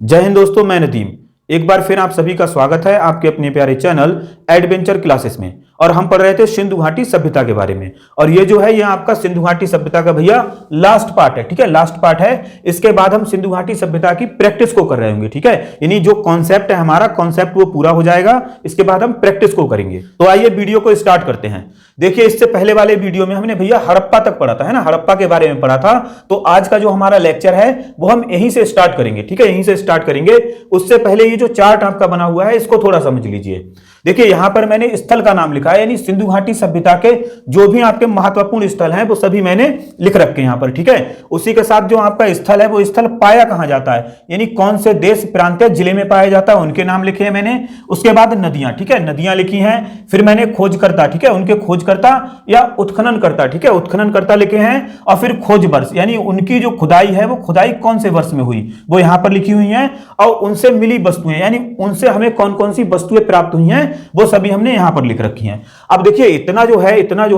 जय हिंद दोस्तों, मैं नदीम। एक बार फिर आप सभी का स्वागत है आपके अपने प्यारे चैनल एडवेंचर क्लासेस में। और हम पढ़ रहे थे सिंधु घाटी सभ्यता के बारे में। और ये जो है ये आपका सिंधु घाटी सभ्यता का भैया लास्ट पार्ट है। ठीक है, लास्ट पार्ट है। इसके बाद हम सिंधु घाटी सभ्यता की प्रैक्टिस को कर रहे होंगे। ठीक है, यानी जो कॉन्सेप्ट है हमारा कॉन्सेप्ट वो पूरा हो जाएगा। इसके बाद हम प्रैक्टिस को करेंगे। तो आइए वीडियो को स्टार्ट करते हैं। देखिए, इससे पहले वाले वीडियो में हमने भैया हड़प्पा तक पढ़ा था, है ना, हड़प्पा के बारे में पढ़ा था। तो आज का जो हमारा लेक्चर है वो हम यहीं से स्टार्ट करेंगे। ठीक है, यहीं से स्टार्ट करेंगे। उससे पहले ये जो चार्ट आपका बना हुआ है इसको थोड़ा समझ लीजिए। देखिए, यहां पर मैंने स्थल का नाम लिखा है, यानी सिंधु घाटी सभ्यता के जो भी आपके महत्वपूर्ण स्थल हैं वो सभी मैंने लिख रखे हैं यहां पर। ठीक है, उसी के साथ जो आपका स्थल है वो स्थल पाया कहां जाता है, यानी कौन से देश प्रांत या जिले में पाया जाता है उनके नाम लिखे हैं मैंने। उसके बाद नदियां, ठीक है, नदियां लिखी हैं। फिर मैंने खोजकर्ता, ठीक है, उनके खोजकर्ता या उत्खननकर्ता, ठीक है, उत्खननकर्ता लिखे हैं। और फिर खोज वर्ष, यानी उनकी जो खुदाई है वो खुदाई कौन से वर्ष में हुई वो यहां पर लिखी हुई है। और उनसे मिली वस्तुएं, यानी उनसे हमें कौन कौन सी वस्तुएं प्राप्त हुई हैं वो सभी हमने यहां पर लिख रखी हैं। अब देखिए, इतना जो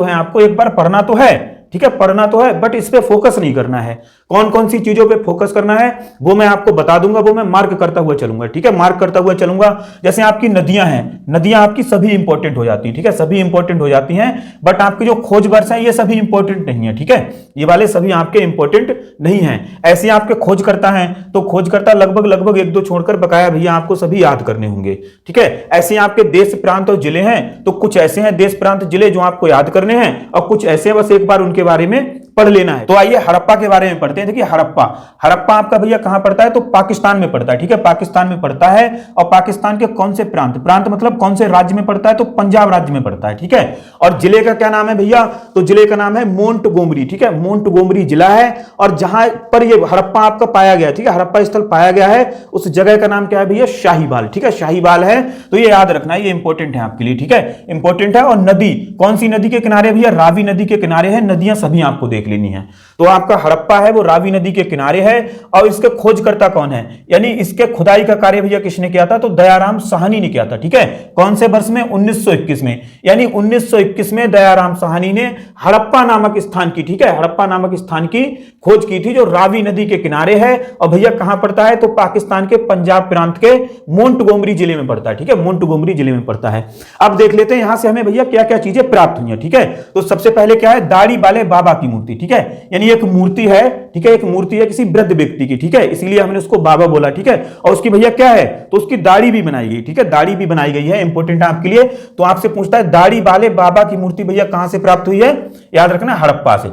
है आपको एक बार पढ़ना तो है। ठीक है, पढ़ना तो है, बट इस पे फोकस नहीं करना है। कौन कौन सी चीजों पे फोकस करना है वो मैं आपको बता दूंगा, वो मैं मार्क करता हुआ चलूंगा। ठीक है, मार्क करता हुआ चलूंगा। जैसे आपकी नदियां हैं, नदियां आपकी सभी इंपॉर्टेंट हो जाती है। ठीक है, सभी इंपॉर्टेंट हो जाती हैं, बट आपकी जो खोज वर्ष है ये सभी इंपॉर्टेंट नहीं है। ठीक है, ये वाले सभी आपके इंपॉर्टेंट नहीं है। ऐसे आपके खोजकर्ता हैं तो खोजकर्ता लगभग एक दो छोड़कर बकाया भैया आपको सभी याद करने होंगे। ठीक है, ऐसे आपके देश प्रांत और जिले हैं तो कुछ ऐसे हैं देश प्रांत जिले जो आपको याद करने हैं, और कुछ ऐसे बस एक बार के बारे में पढ़ लेना है। तो आइए हड़प्पा के बारे में पढ़ते हैं। देखिए, हड़प्पा आपका भैया कहां पड़ता है तो पाकिस्तान में पड़ता है। ठीक है, पाकिस्तान में पड़ता है। और पाकिस्तान के कौन से प्रांत मतलब कौन से राज्य में पड़ता है तो पंजाब राज्य में पड़ता है। ठीक है, और जिले का क्या नाम है भैया तो जिले का नाम है मोंटगोमरी। ठीक है, मोंटगोमरी जिला है। और जहां पर ये हड़प्पा आपका पाया गया, ठीक है, हड़प्पा स्थल पाया गया है उस जगह का नाम क्या है भैया शाहीबाल। ठीक है, शाहीबाल है। तो ये याद रखना है, ये इंपॉर्टेंट है आपके लिए। ठीक है, इंपॉर्टेंट है। और नदी कौन सी नदी के किनारे भैया रावी नदी के किनारे है। नदियां सभी आपको देख लेनी है। तो आपका हड़प्पा है वो रावी नदी के किनारे है। और इसके खोजकर्ता कौन है, यानी इसके खुदाई का कार्य भैया किसने किया था तो दयाराम साहनी ने किया था। ठीक है, कौन से वर्ष में 1921 में, यानी 1921 में दयाराम साहनी ने हड़प्पा नामक स्थान की, ठीक है, हड़प्पा नामक स्थान की खोज की थी जो रावी नदी के किनारे है। और भैया कहां पड़ता है तो पाकिस्तान के पंजाब प्रांत के मोंटगोमरी जिले में पड़ता है। ठीक है, मोंटगोमरी जिले में पड़ता है। अब देख लेते हैं यहां से हमें भैया क्या क्या चीजें प्राप्त हुई है। ठीक है, तो सबसे पहले क्या है दाढ़ी वाले बाबा की मूर्ति। ठीक है, यानी एक मूर्ति है। ठीक है, एक मूर्ति है किसी वृद्ध व्यक्ति की। ठीक है, इसीलिए हमने उसको बाबा बोला। ठीक है, और उसकी भैया क्या है तो उसकी दाढ़ी भी बनाई गई। ठीक है, दाढ़ी भी बनाई गई है, इंपॉर्टेंट है आपके लिए। तो आपसे पूछता है दाढ़ी वाले बाबा की मूर्ति भैया कहां से प्राप्त हुई है, याद रखना हड़प्पा से।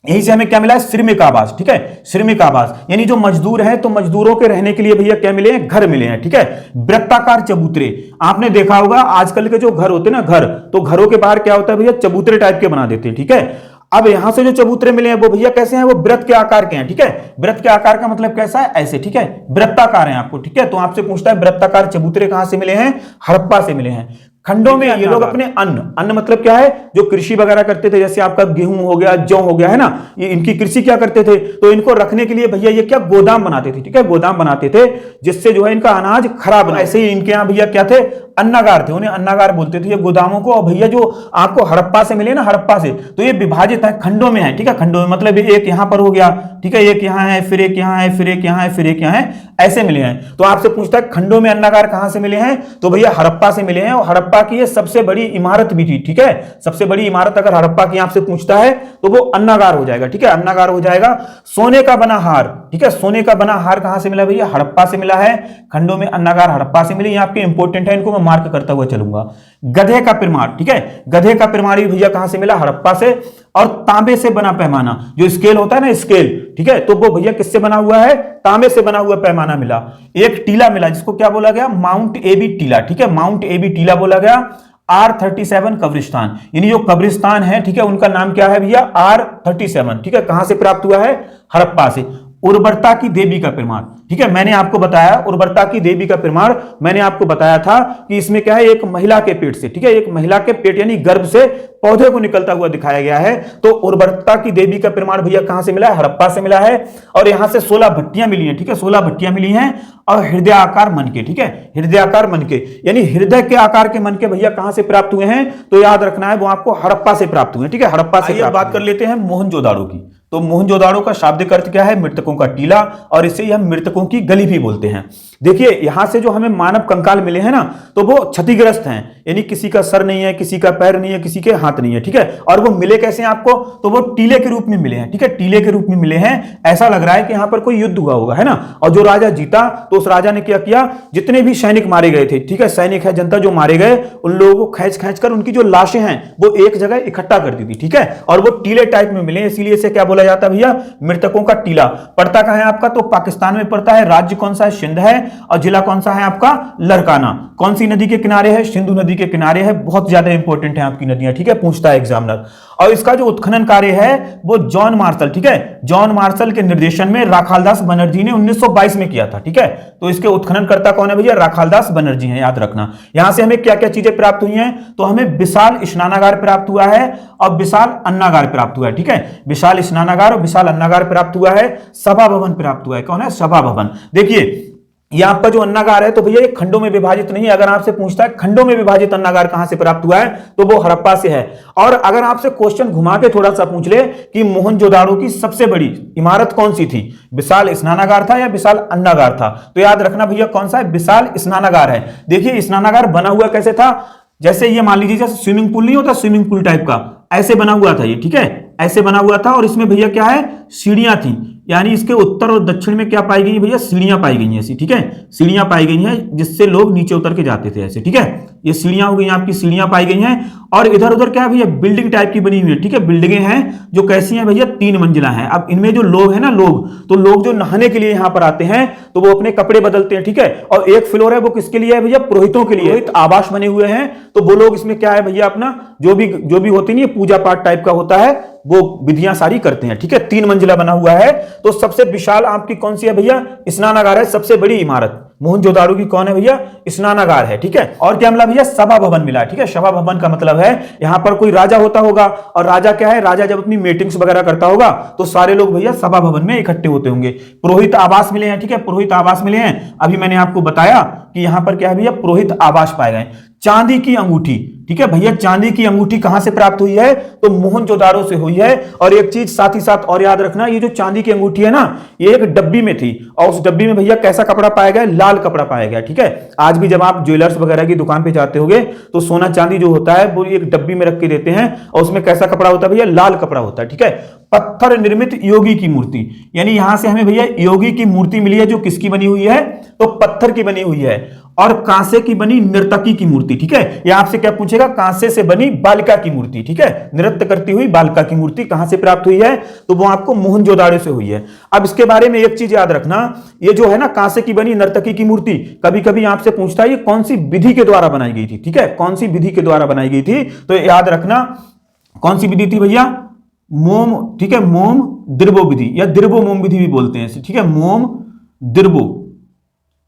यहीं से हमें क्या मिला है श्रमिक आवास। ठीक है, श्रमिक आवास यानी जो मजदूर हैं तो मजदूरों के रहने के लिए भैया क्या मिले हैं घर मिले हैं। ठीक है, वृत्ताकार चबूतरे आपने देखा होगा आजकल के जो घर होते हैं ना घर, तो घरों के बाहर क्या होता है भैया चबूतरे टाइप के बना देते हैं। ठीक है, अब यहां से जो चबूतरे मिले हैं वो भैया कैसे हैं वो वृत्त के आकार के हैं। ठीक है, वृत्त के आकार का मतलब कैसा है ऐसे। ठीक है, वृत्ताकार है आपको। ठीक है, तो आपसे पूछता है वृत्ताकार चबूतरे कहां से मिले हैं हड़प्पा से मिले हैं। खंडों में ये लोग अपने अन्न मतलब क्या है जो कृषि वगैरह करते थे, जैसे आपका गेहूं हो गया जौ हो गया है ना, ये इनकी कृषि क्या करते थे तो इनको रखने के लिए भैया ये क्या गोदाम बनाते थे। ठीक है, गोदाम बनाते थे जिससे जो है इनका अनाज खराब ना। ऐसे ही इनके यहाँ भैया क्या थे अन्नागार थे, उन्हें अन्नागार बोलते थे ये गोदामों को। और भैया जो आपको हड़प्पा से मिले ना हड़प्पा से तो ये विभाजित है खंडों में है। ठीक है, खंडों में मतलब एक यहां पर हो गया, ठीक है, एक यहां है फिर एक यहां है फिर एक यहां है फिर एक यहां है, ऐसे मिले हैं। तो आपसे पूछता है खंडों में अन्नागार कहां से मिले हैं तो भैया हड़प्पा से मिले हैं। और हड़प्पा की ये सबसे बड़ी इमारत भी थी। ठीक है, सबसे बड़ी इमारत अगर हड़प्पा की आपसे पूछता है तो वो अन्नागार हो जाएगा। ठीक है, अन्नागार हो जाएगा। सोने का बना हार, ठीक है, सोने का बना हार कहां से मिला भैया हड़प्पा से मिला है। खंडों में अन्नागार हड़प्पा से मिले, ये आपके इंपॉर्टेंट है, इनको मैं मार्क करता हुआ चलूंगा। गधे का प्रमाण, ठीक है, गधे का प्रमाण भी भैया कहां से मिला हड़प्पा से। और तांबे से बना पैमाना जो स्केल होता है ना स्केल, ठीक है, तो वो भैया किससे बना हुआ है तांबे से बना हुआ पैमाना मिला। एक टीला मिला जिसको क्या बोला गया माउंट एबी टीला। ठीक है, माउंट एबी टीला बोला गया। R37 कब्रिस्तान, यानी जो कब्रिस्तान है ठीक है उनका नाम क्या है भैया R37। ठीक है, कहां से प्राप्त हुआ है हड़प्पा से। उर्वरता की देवी का प्रमाण, ठीक है, मैंने आपको बताया उर्वरता की देवी का प्रमाण मैंने आपको बताया था कि इसमें क्या है एक महिला के पेट से, ठीक है, एक महिला के पेट यानी गर्भ से पौधे को निकलता हुआ दिखाया गया है। तो उर्वरता की देवी का प्रमाण भैया कहां से मिला है हड़प्पा से मिला है। और यहां से 16 भट्टियां मिली हैं। ठीक है, 16 भट्टियां मिली हैं। और हृदय आकार मन के, ठीक है, हृदय आकार मन के यानी हृदय के आकार के मन के भैया कहां से प्राप्त हुए हैं तो याद रखना है वो आपको हड़प्पा से प्राप्त हुए। ठीक है, हड़प्पा से। बात कर लेते हैं मोहनजोदाड़ो की। तो मोहनजोदाड़ो का शाब्दिक अर्थ क्या है? मृतकों का टीला, और इसे हम मृतकों की गली भी बोलते हैं। देखिए यहां से जो हमें मानव कंकाल मिले हैं ना, तो वो क्षतिग्रस्त हैं, यानी किसी का सर नहीं है, किसी का पैर नहीं है, किसी के हाथ नहीं है, ठीक है। और वो मिले कैसे हैं आपको? तो वो टीले के रूप में मिले हैं, ठीक है, टीले के रूप में मिले हैं। ऐसा लग रहा है कि यहां पर कोई युद्ध हुआ होगा, है ना। और जो राजा जीता तो उस राजा ने क्या किया, जितने भी सैनिक मारे गए थे, ठीक है, सैनिक है जनता जो मारे गए, उन लोगों को खींच खींच कर उनकी जो लाशें हैं वो एक जगह इकट्ठा कर दी थी, ठीक है। और वो टीले टाइप में मिले, इसीलिए इसे क्या बोला जाता है भैया? मृतकों का टीला। पड़ता कहां है आपका? तो पाकिस्तान में पड़ता है। राज्य कौन सा है? सिंध है। और जिला कौन सा है आपका? लड़काना। कौन सी नदी के किनारे है? सिंधु नदी के किनारे है। बहुत ज्यादा इंपॉर्टेंट है आपकी नदियां, ठीक है, पूछता है एग्जामिनर। और इसका जो उत्खनन कार्य है वो जॉन मार्शल, ठीक है, जॉन मार्शल के निर्देशन में राखालदास बनर्जी ने 1922 में किया था, ठीक है। तो इसके उत्खननकर्ता कौन है भैया? राखालदास बनर्जी हैं, याद रखना। यहां से हमें क्या क्या चीजें प्राप्त हुई हैं? तो हमें विशाल स्नानागार प्राप्त हुआ है और विशाल अन्नागार प्राप्त हुआ है, ठीक है। विशाल स्नानागार और विशाल अन्नागार प्राप्त हुआ है। सभा भवन प्राप्त हुआ है। कौन है? सभा भवन। देखिए ये आपका जो अन्नागार है तो भैया ये खंडों में विभाजित नहीं है। अगर आपसे पूछता है खंडों में विभाजित अन्नागार कहां से प्राप्त हुआ है, तो वो हड़प्पा से है। और अगर आपसे क्वेश्चन घुमा के थोड़ा सा पूछ ले कि मोहनजोदाड़ो की सबसे बड़ी इमारत कौन सी थी, विशाल स्नानागार था या विशाल अन्नागार था, तो याद रखना भैया कौन सा है? विशाल स्नानागार है। देखिए स्नानागार बना हुआ कैसे था? जैसे ये मान लीजिए जैसे स्विमिंग पूल नहीं होता, स्विमिंग पूल टाइप का, ऐसे बना हुआ था ये, ठीक है, ऐसे बना हुआ था। और इसमें भैया क्या है? सीढ़ियां थी, यानी इसके उत्तर और दक्षिण में क्या पाई गई भैया? सीढ़ियां पाई गई हैं ऐसी, ठीक है, सीढ़ियां पाई गई हैं जिससे लोग नीचे उतर के जाते थे ऐसे, ठीक है। ये सीढ़ियां हो गई, आपकी सीढ़ियां पाई गई हैं। और इधर उधर क्या है भैया? बिल्डिंग टाइप की बनी हुई है, ठीक है, बिल्डिंगें हैं जो कैसी हैं भैया? 3 मंजिला हैं। अब इनमें जो लोग हैं ना, तो लोग जो नहाने के लिए यहां पर आते हैं तो वो अपने कपड़े बदलते हैं, ठीक है। और एक फ्लोर है वो किसके लिए है भैया? पुरोहितों के लिए। पुरोहित आवास बने हुए हैं, तो वो लोग इसमें क्या है भैया? अपना जो भी होती नहीं, पूजा पाठ टाइप का होता है, वो विधियां सारी करते हैं, ठीक है। 3 मंजिला बना हुआ है। तो सबसे विशाल आपकी कौन सी है भैया? स्नानागार है। सबसे बड़ी इमारत मोहनजोदाड़ो की कौन है भैया? स्नानागार है, ठीक है। और क्या मिला भैया? सभा भवन मिला, ठीक है। सभा भवन का मतलब है यहां पर कोई राजा होता होगा, और राजा क्या है? राजा जब अपनी मीटिंग्स वगैरह करता होगा तो सारे लोग भैया सभा भवन में इकट्ठे होते होंगे। पुरोहित आवास मिले हैं, ठीक है, पुरोहित आवास मिले हैं। अभी मैंने आपको बताया कि यहां पर क्या है भैया? पुरोहित आवास पाए गए। चांदी की अंगूठी, ठीक है भैया, चांदी की अंगूठी कहां से प्राप्त हुई है? तो मोहनजोदाड़ो से हुई है। और एक चीज साथ ही साथ और याद रखना, ये जो चांदी की अंगूठी है ना, ये एक डब्बी में थी, और उस डब्बी में भैया कैसा कपड़ा पाया गया? लाल कपड़ा पाया गया, ठीक है। आज भी जब आप ज्वेलर्स वगैरह की दुकान पे जाते होगे तो सोना चांदी जो होता है वो एक डब्बी में रख के देते हैं, और उसमें कैसा कपड़ा होता है भैया? लाल कपड़ा होता है, ठीक है। पत्थर निर्मित योगी की मूर्ति, यानी यहां से हमें भैया योगी की मूर्ति मिली है, जो किसकी बनी हुई है? तो पत्थर की बनी हुई है। और कांसे की बनी नर्तकी की मूर्ति, ठीक है। यह आपसे क्या पूछेगा? कांसे से बनी बालिका की मूर्ति, ठीक है, नृत्य करती हुई बालिका की मूर्ति कहां से प्राप्त हुई है? तो वो आपको मोहनजोदाड़ो से हुई है। अब इसके बारे में एक चीज याद रखना, ये जो है ना कांसे की बनी नर्तकी की मूर्ति, कभी कभी आपसे पूछता है ये कौन सी विधि के द्वारा बनाई गई थी, ठीक है, कौन सी विधि के द्वारा बनाई गई थी? तो याद रखना कौन सी विधि थी भैया? मोम, ठीक है, मोम दिर्बो विधि, या दिर्बो मोम विधि भी बोलते हैं, ठीक है, मोम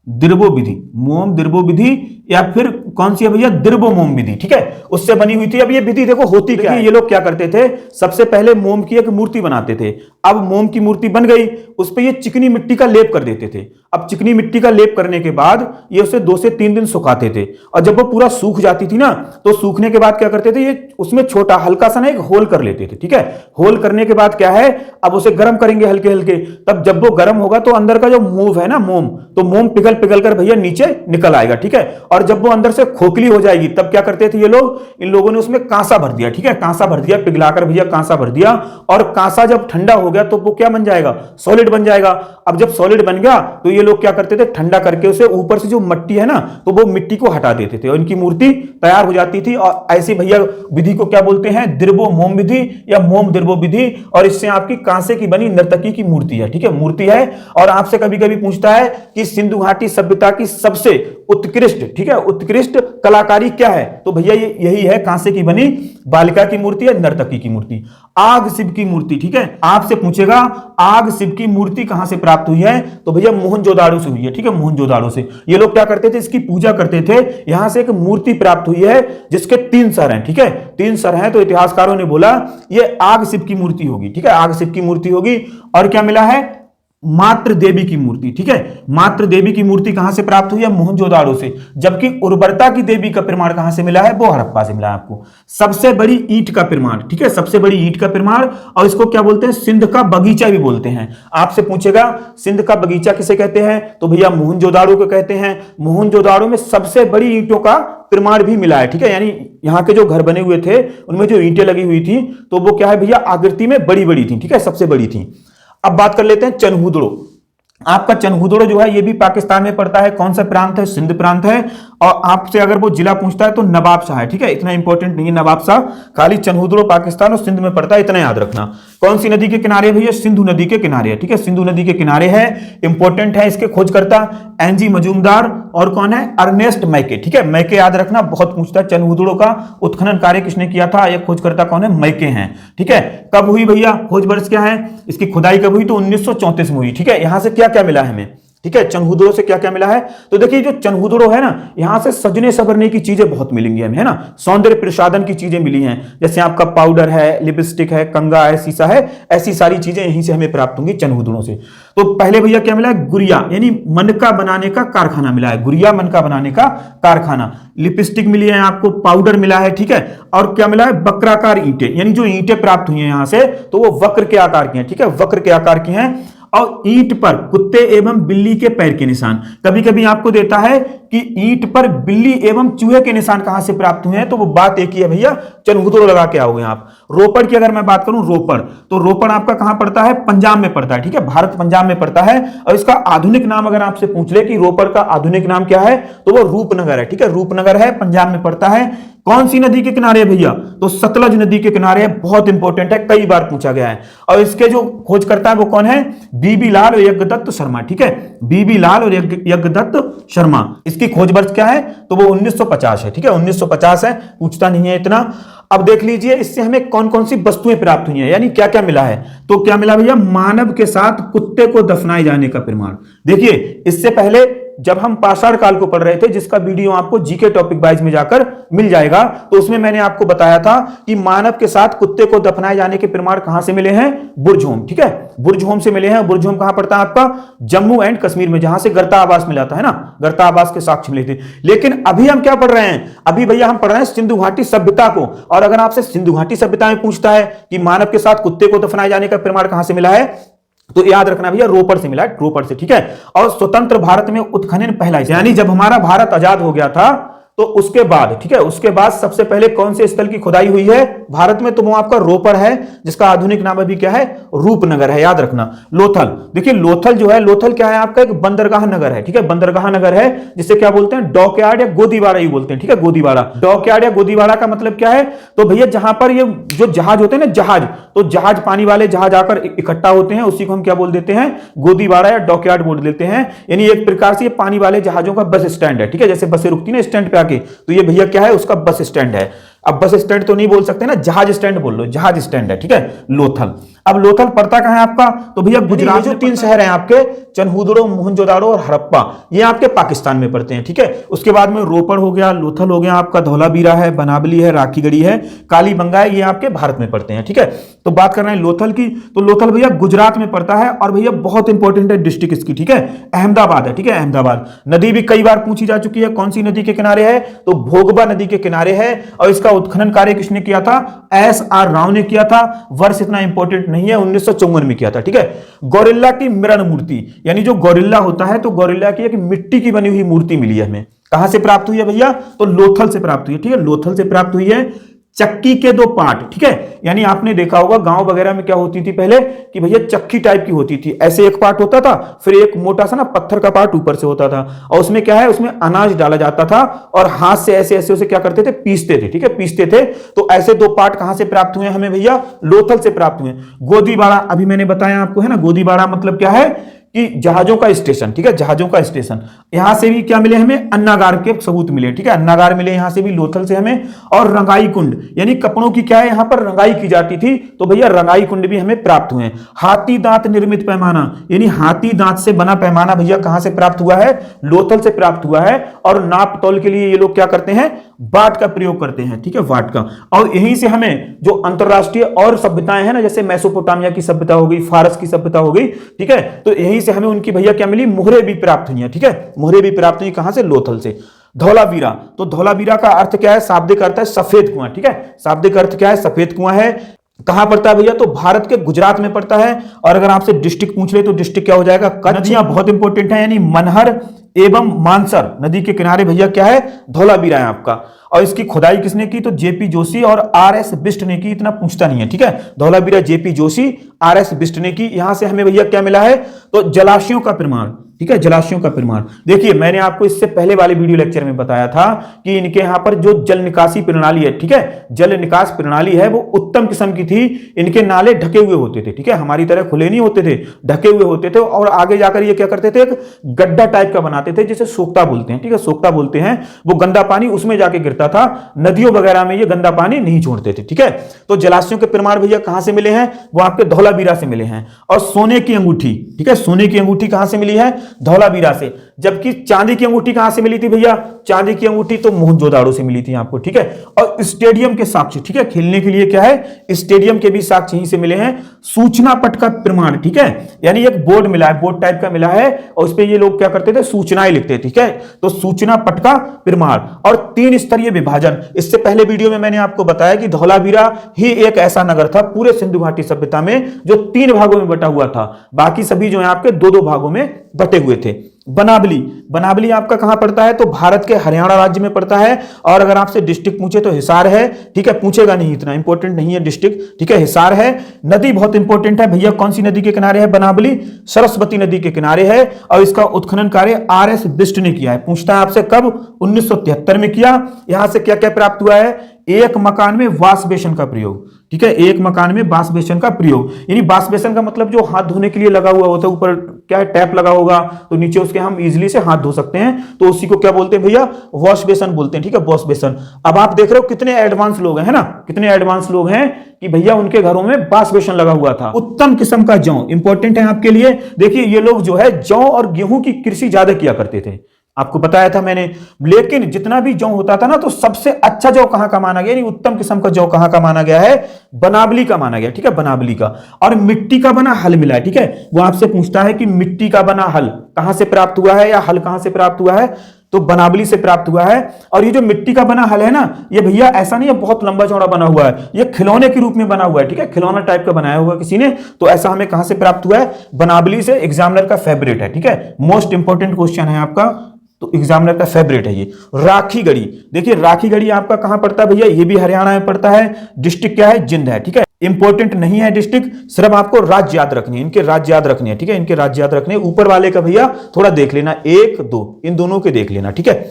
दिर्बो विधि, मोम दिर्बो विधि, या फिर कौन सी है भैया? दिर्बो मोम विधि, ठीक है, उससे बनी हुई थी। अब ये विधि देखो होती क्या है? ये लोग क्या करते थे? सबसे पहले मोम की एक मूर्ति बनाते थे। अब मोम की मूर्ति बन गई, उस पर ये चिकनी मिट्टी का लेप कर देते थे। अब चिकनी मिट्टी का लेप करने के बाद ये उसे 2 से 3 दिन सुखाते थे, और जब वो पूरा सूख जाती थी ना, तो सूखने के बाद क्या करते थे? ये उसमें छोटा हल्का सा ना एक होल कर लेते थे, ठीक है। होल करने के बाद क्या है? अब उसे गर्म करेंगे हल्के हल्के, तब जब वो गर्म होगा तो अंदर का जो मोम है ना, मोम, तो मोम पिघल पिघल कर भैया नीचे निकल आएगा, ठीक है। और जब वो अंदर से खोखली हो जाएगी तब क्या करते थे ये लोग? इन लोगों ने उसमें कांसा भर दिया, ठीक है, कांसा भर दिया, पिघलाकर भैया कांसा भर दिया। और कांसा जब ठंडा हो गया तो वो क्या बन जाएगा? सॉलिड बन जाएगा। अब जब सॉलिड बन गया तो ये लोग क्या करते थे? ठंडा करके उसे ऊपर से जो मिट्टी है ना, तो वो मिट्टी को हटा देते थे और इनकी मूर्ति तैयार हो जाती थी। और ऐसी भैया विधि को क्या बोलते हैं? दिर्बो मोम विधि या मोम दिर्बो विधि। और इससे आपकी कांसे की बनी नर्तकी की मूर्ति है, ठीक है, मूर्ति है। और आपसे कभी कभी पूछता है कि सिंधु घाटी सभ्यता की सबसे उत्कृष्ट, ठीक है, उत्कृष्ट कलाकारी क्या है? तो भैया ये यही है, कांसे की बनी बालिका की मूर्ति है, नर्तकी की मूर्ति। आग शिव की मूर्ति, ठीक है, आपसे पूछेगा आग शिव की मूर्ति कहां से प्राप्त हुई है? तो भैया मोहनजोदाड़ो से हुई है, ठीक है, मोहनजोदाड़ो से। ये लोग क्या करते थे? इसकी पूजा करते थे। यहां से एक मूर्ति प्राप्त हुई है जिसके 3 सर हैं, ठीक है, 3 सर हैं। तो इतिहासकारों ने बोला ये आग शिव की मूर्ति होगी, ठीक है, आग शिव की मूर्ति होगी। और क्या मिला है? मातृ देवी की मूर्ति, ठीक है। मातृ देवी की मूर्ति कहां से प्राप्त हुई है? मोहनजोदाड़ो से। जबकि उर्वरता की देवी का प्रमाण कहां से मिला है? वो हड़प्पा से मिला है आपको। सबसे बड़ी ईंट का प्रमाण, ठीक है, सबसे बड़ी ईंट का प्रमाण, और इसको क्या बोलते हैं? सिंध का बगीचा भी बोलते हैं। आपसे पूछेगा सिंध का बगीचा किसे कहते हैं? तो भैया मोहनजोदाड़ो को कहते हैं। मोहनजोदाड़ो में सबसे बड़ी ईंटों का प्रमाण भी मिला है, ठीक है। यानी यहां के जो घर बने हुए थे उनमें जो ईंटें लगी हुई थी तो वो क्या है भैया? आकृति में बड़ी बड़ी थी, ठीक है, सबसे बड़ी थी। अब बात कर लेते हैं चनहूदड़ो। आपका चनहूदड़ो जो है ये भी पाकिस्तान में पड़ता है। कौन सा प्रांत है? सिंध प्रांत है। और आपसे अगर वो जिला पूछता है तो नवाबशाह है, ठीक है, इतना इंपॉर्टेंट नहीं है नवाबशाह, खाली चनहूदड़ो पाकिस्तान और सिंध में पड़ता है, इतना याद रखना। कौन सी नदी के किनारे भैया? सिंधु नदी के किनारे है, ठीक है, सिंधु नदी के किनारे है। इंपॉर्टेंट है। इसके खोजकर्ता एनजी मजूमदार और कौन है? अर्नेस्ट मैके, ठीक है, मैके याद रखना, बहुत पूछता है। चनहूदड़ो का उत्खनन कार्य किसने किया था? यह खोजकर्ता कौन है? मैके हैं, ठीक है। कब हुई भैया? खोज वर्ष क्या है? इसकी खुदाई कब हुई? तो 1934 में हुई, ठीक है। यहां से क्या क्या मिला है हमें? ठीक है, चनहूदड़ो से क्या क्या मिला है? तो देखिए जो चनहूदड़ो है ना, यहां से सजने संवरने की चीजें बहुत मिलेंगी हमें, है ना, सौंदर्य प्रसाधन की चीजें मिली हैं, जैसे आपका पाउडर है, लिपस्टिक है, कंगा है, शीशा है, ऐसी सारी चीजें यहीं से हमें प्राप्त होंगी चनहूदड़ो से। तो पहले भैया क्या मिला है? गुड़िया यानी मनका बनाने का कारखाना मिला है, गुड़िया मनका बनाने का कारखाना। लिपस्टिक मिली है आपको, पाउडर मिला है, ठीक है। और क्या मिला है? वक्राकार ईंटें, यानी जो ईंटें प्राप्त हुई हैं यहां से तो वो वक्र के आकार की हैं, ठीक है, वक्र के आकार की हैं। और ईंट पर कुत्ते एवं बिल्ली के पैर के निशान। कभी कभी आपको देता है कि ईंट पर बिल्ली एवं चूहे के निशान कहां से प्राप्त हुए हैं, तो वो बात एक ही है भैया, चनहूदड़ो लगा के आओगे आप। रोपड़ की अगर मैं बात करूं, रोपड़, तो रोपड़ आपका कहां पड़ता है? पंजाब में पड़ता है, ठीक है, भारत पंजाब में पड़ता है। और इसका आधुनिक नाम अगर आपसे पूछ ले कि रोपड़ का आधुनिक नाम क्या है, तो वो रूपनगर है, ठीक है, रूपनगर है, पंजाब में पड़ता है। कौन सी नदी के किनारे है भैया? तो सतलज नदी के किनारे है, बहुत इंपॉर्टेंट है, कई बार पूछा गया है। और इसके जो खोज करता है वो कौन है? बीबी लाल और यज्ञदत्त शर्मा, ठीक है, बीबी लाल और यज्ञदत्त शर्मा। इसकी खोज वर्ष क्या है? तो वो 1950 है, ठीक है, 1950 है, पूछता नहीं है इतना। अब देख लीजिए इससे हमें कौन कौन सी वस्तुएं प्राप्त हुई हैं, यानी क्या क्या मिला है। तो क्या मिला भैया? मानव के साथ कुत्ते को दफनाए जाने का प्रमाण। देखिए इससे पहले जब हम पाषाण काल को पढ़ रहे थे, जिसका वीडियो आपको जीके टॉपिक वाइज में जाकर मिल जाएगा, तो उसमें मैंने आपको बताया था कि मानव के साथ कुत्ते को दफनाए जाने के प्रमाण कहां से मिले हैं? बुर्जहोम, ठीक है, बुर्जहोम से मिले हैं। बुर्जहोम कहां पड़ता है आपका? जम्मू एंड कश्मीर में, जहां से गर्ता आवास मिला था, है ना, गर्ता आवास के साक्ष्य मिले थे। लेकिन अभी हम क्या पढ़ रहे हैं? अभी भैया हम पढ़ रहे हैं सिंधु घाटी सभ्यता को। और अगर आपसे सिंधु घाटी सभ्यता में पूछता है कि मानव के साथ कुत्ते को दफनाए जाने का प्रमाण कहां से मिला है, तो याद रखना भैया रोपड़ से मिला, रोपड़ से, ठीक है। और स्वतंत्र भारत में उत्खनन पहला, यानी जब हमारा भारत आजाद हो गया था तो उसके बाद, ठीक है, उसके बाद सबसे पहले कौन से स्थल की खुदाई हुई है भारत में? तो वो आपका रोपड़ है, जिसका आधुनिक नाम अभी क्या है? रूपनगर है, याद रखना। लोथल, देखिए लोथल जो है, लोथल क्या है आपका? एक बंदरगाह नगर है, ठीक है, बंदरगाह नगर है, जिसे क्या बोलते हैं? डॉकयार्ड या गोदीवाड़ा ही बोलते हैं, ठीक है, गोदीवाड़ा। डॉकयार्ड या गोदीवाड़ा का मतलब क्या है? तो भैया जहां पर ये जो जहाज होते हैं ना, जहाज, तो जहाज, पानी वाले जहाज आकर इकट्ठा होते हैं, उसी को हम क्या बोल देते हैं? गोदीवाड़ा या डॉकयार्ड बोल देते हैं। यानी एक प्रकार से ये पानी वाले जहाजों का बस स्टैंड है, ठीक है, जैसे बसें रुकती ना स्टैंड पे, तो ये भैया क्या है? उसका बस स्टैंड है। अब बस स्टैंड तो नहीं बोल सकते ना, जहाज स्टैंड बोल लो, जहाज स्टैंड है, ठीक है, लोथल। अब लोथल पड़ता कहां है आपका? तो भैया गुजरात, जो 3 शहर हैं आपके, चनहूदड़ो, मोहनजोदाड़ो और हड़प्पा, ये आपके पाकिस्तान में पड़ते हैं, ठीक है। उसके बाद में रोपड़ हो गया, लोथल हो गया आपका, धौलावीरा है, बनावली है, राखीगढ़ी है, कालीबंगा है, ये आपके भारत में पड़ते हैं, ठीक है। तो बात कर रहे हैं लोथल की, तो लोथल भैया गुजरात में पड़ता है। और भैया बहुत इंपॉर्टेंट है डिस्ट्रिक्ट इसकी, ठीक है, अहमदाबाद है, ठीक है, अहमदाबाद। नदी भी कई बार पूछी जा चुकी है, कौन सी नदी के किनारे है? तो भोगबा नदी के किनारे है। और इसका उत्खनन कार्य किसने किया था? SR राव ने किया था। वर्ष इतना इंपॉर्टेंट नहीं है, 1954 में किया था, ठीक है। गोरिल्ला की मृण मूर्ति, यानी जो गोरिल्ला होता है, तो गोरिल्ला की एक मिट्टी की बनी हुई मूर्ति मिली है हमें। कहां से प्राप्त हुई है भैया? तो लोथल से प्राप्त हुई है, ठीक है, लोथल से प्राप्त हुई है। चक्की के 2 पार्ट, ठीक है, यानी आपने देखा होगा गांव वगैरह में क्या होती थी पहले कि भैया चक्की टाइप की होती थी, ऐसे एक पार्ट होता था, फिर एक मोटा सा ना पत्थर का पार्ट ऊपर से होता था, और उसमें क्या है? उसमें अनाज डाला जाता था और हाथ से ऐसे ऐसे उसे क्या करते थे? पीसते थे, ठीक है, पीसते थे। तो ऐसे 2 पार्ट कहां से प्राप्त हुए हमें भैया? लोथल से प्राप्त हुए। गोदीवाड़ा अभी मैंने बताया आपको, है ना, गोदीवाड़ा मतलब क्या है कि जहाजों का स्टेशन, ठीक है, जहाजों का स्टेशन। यहां से भी क्या मिले हमें, अन्नागार के सबूत मिले, ठीक है, अन्नागार मिले यहां से भी, लोथल से हमें, और रंगाई कुंड, यानी कपड़ों की क्या है यहां पर रंगाई की जाती थी, तो भैया रंगाई कुंड भी हमें प्राप्त हुए। हाथी दांत निर्मित पैमाना, यानी हाथी दांत से बना पैमाना भैया कहां से प्राप्त हुआ है, लोथल से प्राप्त हुआ है। और नाप तौल के लिए ये लोग क्या करते हैं, वाट का प्रयोग करते हैं, ठीक है, वाट का। और यहीं से हमें जो अंतरराष्ट्रीय और सभ्यताएं हैं ना, जैसे मेसोपोटामिया की सभ्यता हो गई, फारस की सभ्यता हो गई, ठीक है, तो यहीं से हमें उनकी भैया क्या मिली, मुहरे भी प्राप्त हुई हैं, ठीक है, मुहरे भी प्राप्त हुई कहां से, लोथल से। धौलावीरा, तो धौलावीरा का अर्थ क्या है, शाब्दिक अर्थ है सफेद कुआं, ठीक है, शाब्दिक अर्थ क्या है, सफेद कुआं है। कहां पड़ता है भैया, तो भारत के गुजरात में पड़ता है। और अगर आपसे डिस्ट्रिक्ट पूछ ले तो डिस्ट्रिक्ट क्या हो जाएगा, कच्छ। नदियां बहुत इंपॉर्टेंट है, यानी मनहर एवं मानसर नदी के किनारे भैया क्या है, धौलावीरा है आपका। और इसकी खुदाई किसने की, तो जेपी जोशी और आरएस बिष्ट ने की, इतना पूछता नहीं है, ठीक है, धौलावीरा जेपी जोशी आरएस बिष्ट ने की। यहां से हमें भैया क्या मिला है, तो जलाशयों का प्रमाण, ठीक है, जलाशयों का प्रमाण। देखिए मैंने आपको इससे पहले वाले वीडियो लेक्चर में बताया था कि इनके यहां पर जो जल निकासी प्रणाली है, ठीक है, जल निकास प्रणाली है वो उत्तम किस्म की थी। इनके नाले ढके हुए होते थे, ठीक है, हमारी तरह खुले नहीं होते थे, ढके हुए होते थे। और आगे जाकर ये क्या करते थे, एक गड्ढा टाइप का बनाते थे जिसे सोख्ता बोलते हैं, ठीक है, सोख्ता बोलते हैं। वो गंदा पानी उसमें जाके गिरता था, नदियों वगैरह में ये गंदा पानी नहीं छोड़ते थे, ठीक है। तो जलाशयों के प्रमाण भैया कहां से मिले हैं, वो आपके धौलावीरा से मिले हैं। और सोने की अंगूठी, ठीक है, सोने की अंगूठी कहां से मिली है, धौलावीरा से। जबकि चांदी की अंगूठी कहां से मिली थी भैया, चांदी की अंगूठी तो मोहनजोदाड़ो से मिली थी आपको, ठीक है। और स्टेडियम के साक्ष्य, ठीक है, खेलने के लिए क्या है, स्टेडियम के भी साक्ष्य यहीं से मिले हैं। सूचना पट का प्रमाण, ठीक है, यानी एक बोर्ड मिला है, बोर्ड टाइप का मिला है, और उस पे ये लोग क्या करते थे, सूचनाएं लिखते थे, ठीक है। तो सूचना पट का प्रमाण। और 3 स्तरीय विभाजन, इससे पहले वीडियो में मैंने आपको बताया कि धौलावीरा ही एक ऐसा नगर था पूरे सिंधु घाटी सभ्यता में जो 3 भागों में बटा हुआ था, बाकी सभी जो है आपके 2-2 भागों में बटे हुए थे। बनावली, बनावली आपका कहां पड़ता है, तो भारत के हरियाणा राज्य में पड़ता है। और अगर आपसे डिस्ट्रिक्ट पूछे तो हिसार है, ठीक है, पूछेगा नहीं, इतना इंपॉर्टेंट नहीं है डिस्ट्रिक्ट, ठीक है, हिसार है। नदी बहुत इंपॉर्टेंट है भैया, कौन सी नदी के किनारे है बनावली, सरस्वती नदी के किनारे है। और इसका उत्खनन कार्य आरएस बिष्ट ने किया है। पूछता है आपसे कब, 1973 में किया। यहां से क्या क्या प्राप्त हुआ है, एक मकान में वाश बेसन का प्रयोग, ठीक है, एक मकान में वाश बेसन का प्रयोग, यानी वाश बेसन का मतलब जो हाथ धोने के लिए लगा हुआ होता है, ऊपर क्या है, टैप लगा होगा, तो नीचे उसके हम इजीली से हाथ धो सकते हैं, तो उसी को क्या बोलते हैं भैया, वॉश बेसन बोलते हैं, ठीक है, वॉश बेसन। अब आप देख रहे हो कितने एडवांस लोग हैं, है ना, कितने एडवांस लोग हैं कि भैया उनके घरों में वॉश बेसन लगा हुआ था। उत्तम किस्म का जौ इंपॉर्टेंट है आपके लिए। देखिए ये लोग जो है जौ और गेहूं की कृषि ज्यादा किया करते थे, आपको बताया था मैंने। लेकिन जितना भी जौ होता था ना, तो सबसे अच्छा जौ कहां का माना गया, यानी उत्तम किस्म का जौ कहां का माना गया है, बनावली का माना गया, ठीक है, बनावली का। और मिट्टी का बना हल मिला है, ठीक है, वो आपसे पूछता है कि मिट्टी का बना हल कहां से प्राप्त हुआ है, या हल कहां से प्राप्त हुआ है, तो बनावली से प्राप्त हुआ है। और ये जो मिट्टी का बना हल है ना, ये भैया ऐसा नहीं है बहुत लंबा चौड़ा बना हुआ है, ये खिलौने के रूप में बना हुआ है, ठीक है, खिलौना टाइप का बनाया हुआ किसी ने, तो ऐसा हमें कहां से प्राप्त हुआ है, बनावली से। एग्जामिनर का फेवरेट है, ठीक है, मोस्ट इंपॉर्टेंट क्वेश्चन है आपका, तो एग्जामिनर का फेवरेट है ये। राखी गढ़ी, देखिए राखी गढ़ी आपका कहां पड़ता है भैया, ये भी हरियाणा में पड़ता है। डिस्ट्रिक्ट क्या है, जिंद है, ठीक है, इंपॉर्टेंट नहीं है डिस्ट्रिक्ट, सिर्फ आपको राज्य याद रखनी है, इनके राज्य याद रखने हैं, ठीक है, इनके राज्य याद रखने। ऊपर वाले का भैया थोड़ा देख लेना, 1, 2 इन दोनों के देख लेना, ठीक है।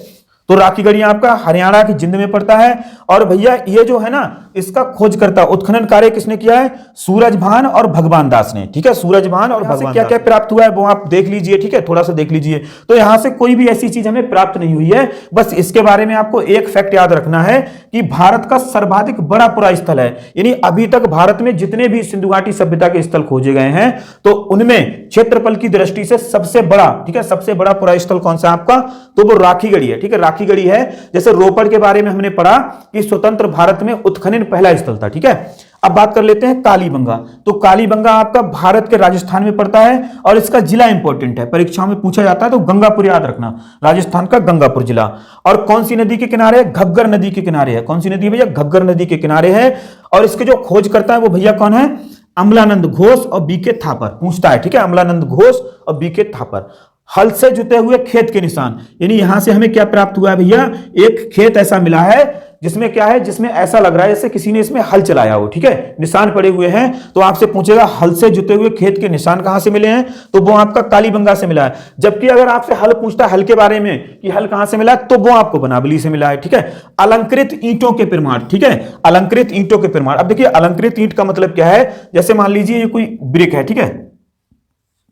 तो राखीगढ़ी आपका हरियाणा की जिंद में पड़ता है। और भैया ये जो है ना, इसका खोजकर्ता उत्खनन कार्य किसने किया है, सूरजभान और भगवान दास ने, ठीक है, सूरजभान और भगवान। क्या क्या प्राप्त हुआ है वो आप देख लीजिए, ठीक है, थोड़ा सा देख लीजिए। तो यहां से कोई भी ऐसी चीज हमें प्राप्त नहीं हुई है, बस इसके बारे में आपको एक फैक्ट याद रखना है कि भारत का सर्वाधिक बड़ा पुरा स्थल है, यानी अभी तक भारत में जितने भी सिंधु घाटी सभ्यता के स्थल खोजे गए हैं, तो उनमें क्षेत्रफल की दृष्टि से सबसे बड़ा, ठीक है, सबसे बड़ा पुरा स्थल कौन सा आपका, तो वो राखीगढ़ी है, ठीक है, राखीगढ़ी है। जैसे रोपड़ के बारे में हमने पढ़ा कि स्वतंत्र भारत में उत्खनन पहला स्थल था, ठीक है। अब बात कर लेते हैं कालीबंगा। तो कालीबंगा आपका भारत के राजस्थान में पड़ता है और इसका जिला इंपॉर्टेंट है, परीक्षा में पूछा जाता है, तो गंगापुर याद रखना, राजस्थान का गंगापुर जिला। और कौन सी नदी के किनारे है, घग्गर नदी के किनारे है। कौन सी नदी भैया, घग्गर नदी के किनारे है। और इसके जो खोज करता है वो भैया कौन है, अमलानंद घोष और बीके थापर पूछता है, ठीक है, अमलानंद घोष और बीके थापर। हल से जुते हुए खेत के निशान, यानी यहां से हमें क्या प्राप्त हुआ है भैया, एक खेत ऐसा मिला है जिसमें क्या है, जिसमें ऐसा लग रहा है जैसे किसी ने इसमें हल चलाया हो, ठीक है, निशान पड़े हुए हैं। तो आपसे पूछेगा हल से जुते हुए खेत के निशान कहां से मिले हैं, तो वो आपका कालीबंगा से मिला है। जबकि अगर आपसे हल पूछता है हल के बारे में कि हल कहां से मिला है, तो वो आपको बनावली से मिला है, ठीक है। अलंकृत ईंटों के प्रमाण, ठीक है, अलंकृत ईंटों के प्रमाण। अब देखिए अलंकृत ईंट का मतलब क्या है, जैसे मान लीजिए ये कोई ब्रिक है, ठीक है,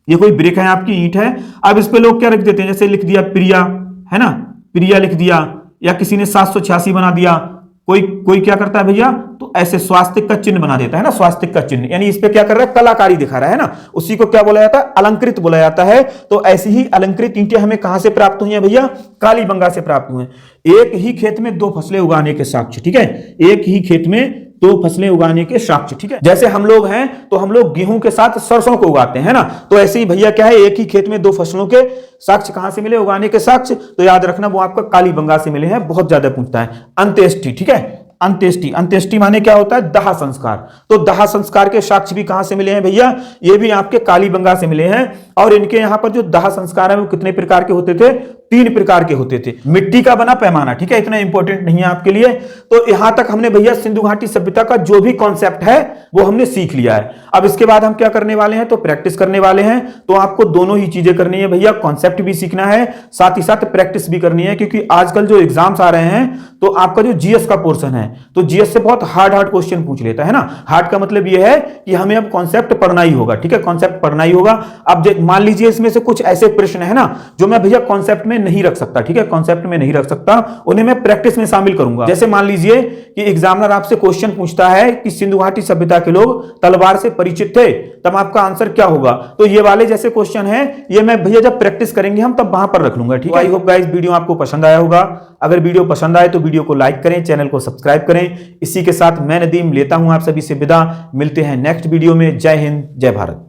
ये कोई ब्रिक है, आपकी ईंट है। अब इस पे लोग क्या रख देते हैं, जैसे लिख दिया प्रिया, है ना, प्रिया लिख दिया, या किसी ने 786 बना दिया, कोई कोई क्या करता है भैया, तो ऐसे स्वास्तिक का चिन्ह बना देता है ना, स्वास्तिक का चिन्ह, यानी इस पे क्या कर रहा है, कलाकारी दिखा रहा है ना, उसी को क्या बोला जाता है, अलंकृत बोला जाता है। तो ऐसी ही अलंकृत ईंटें हमें कहां से प्राप्त हुई है भैया, कालीबंगा से प्राप्त हुए हैं। एक ही खेत में दो फसलें उगाने के साक्ष्य, ठीक है, एक ही खेत में दो फसलें उगाने के साक्ष्य, ठीक है। जैसे हम लोग हैं तो हम लोग गेहूं के साथ सरसों को उगाते हैं ना, तो ऐसे ही भैया क्या है, एक ही खेत में दो फसलों के साक्ष्य कहां से मिले, उगाने के साक्ष्य, तो याद रखना वो आपका कालीबंगा से मिले हैं, बहुत ज्यादा पूछता है। अंत्येष्टि, ठीक है, अंत्येष्टि, अंत्येष्टि माने क्या होता है, दाह संस्कार। तो दाह संस्कार के साक्ष्य भी कहां से मिले हैं भैया, ये भी आपके कालीबंगा से मिले हैं। और इनके यहां पर जो दाह संस्कार है वो कितने प्रकार के होते थे, 3 प्रकार के होते थे। मिट्टी का बना पैमाना, ठीक है, इतना इंपॉर्टेंट नहीं है आपके लिए। तो यहां तक हमने भैया सिंधु घाटी सभ्यता का जो भी कॉन्सेप्ट है वो हमने सीख लिया है। अब इसके बाद हम क्या करने वाले हैं, तो प्रैक्टिस करने वाले हैं। तो आपको दोनों ही चीजें करनी है भैया, कॉन्सेप्ट भी सीखना है, साथ ही साथ प्रैक्टिस भी करनी है, क्योंकि आजकल जो एग्जाम्स आ रहे हैं तो आपका जो जीएस का पोर्शन है, तो जीएस से बहुत हार्ड क्वेश्चन पूछ लेता है ना। हार्ड का मतलब यह है कि हमें अब कॉन्सेप्ट पढ़ना ही होगा, ठीक है, कॉन्सेप्ट पढ़ना ही होगा। अब मान लीजिए इसमें से कुछ ऐसे प्रश्न है ना जो मैं भैया कॉन्सेप्ट में नहीं रख सकता, ठीक है, कॉन्सेप्ट में नहीं रख सकता, उन्हें मैं प्रैक्टिस में शामिल करूंगा। जैसे मान लीजिए कि एग्जामिनर आपसे क्वेश्चन पूछता है कि सिंधु घाटी सभ्यता के लोग तलवार से परिचित थे, तब आपका आंसर क्या होगा। तो ये वाले जैसे क्वेश्चन है, ये मैं भैया जब प्रैक्टिस करेंगे हम तब वहां पर रख लूंगा, ठीक है। आई होप गाइस वीडियो आपको पसंद आया होगा। अगर वीडियो पसंद आए तो वीडियो को लाइक करें, चैनल को सब्सक्राइब करें। इसी के साथ मैं नदीम लेता हूं आप सभी से विदा, मिलते हैं नेक्स्ट वीडियो में। जय हिंद, जय भारत।